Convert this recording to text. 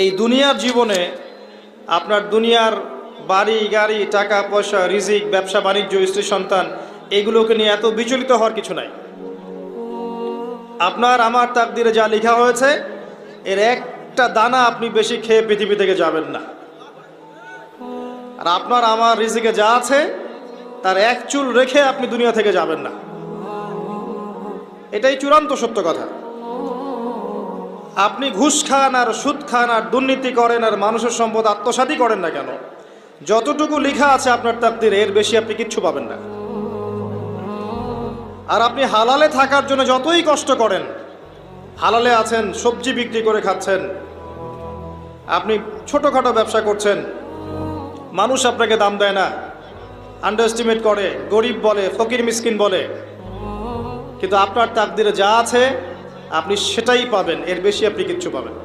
এই দুনিয়ার জীবনে আপনার দুনিয়ার বাড়ি গাড়ি টাকা পয়সা রিজিক ব্যবসা বাণিজ্য স্ত্রী সন্তান এগুলোকে নিয়ে এত বিচলিত হওয়ার কিছু নাই। আপনার আমার তাকদিরে যা লেখা হয়েছে এর একটা দানা আপনি বেশি খেয়ে পৃথিবী থেকে যাবেন না। আর আপনার আমার রিজিকে যা আছে তার এক চুল রেখে আপনি দুনিয়া থেকে যাবেন না। এটাই চূড়ান্ত সত্য কথা। আপনি ঘুষ খান আর সুদ খান আর দুর্নীতি করেন আর মানুষের সম্পদ আত্মসাৎই করেন না কেন, যতটুকু লেখা আছে আপনার তাকদিরে এর বেশি আপনি কিচ্ছু পাবেন না। আর আপনি হালালে থাকার জন্য যতই কষ্ট করেন, হালালে আছেন, সবজি বিক্রি করে খাচ্ছেন, আপনি ছোটোখাটো ব্যবসা করছেন, মানুষ আপনাকে দাম দেয় না, আন্ডারএস্টিমেট করে, গরিব বলে, ফকির মিসকিন বলে, কিন্তু আপনার তাকদিরে যা আছে আপনি সেটাই পাবেন, এর বেশি আপনি কিচ্ছু পাবেন না।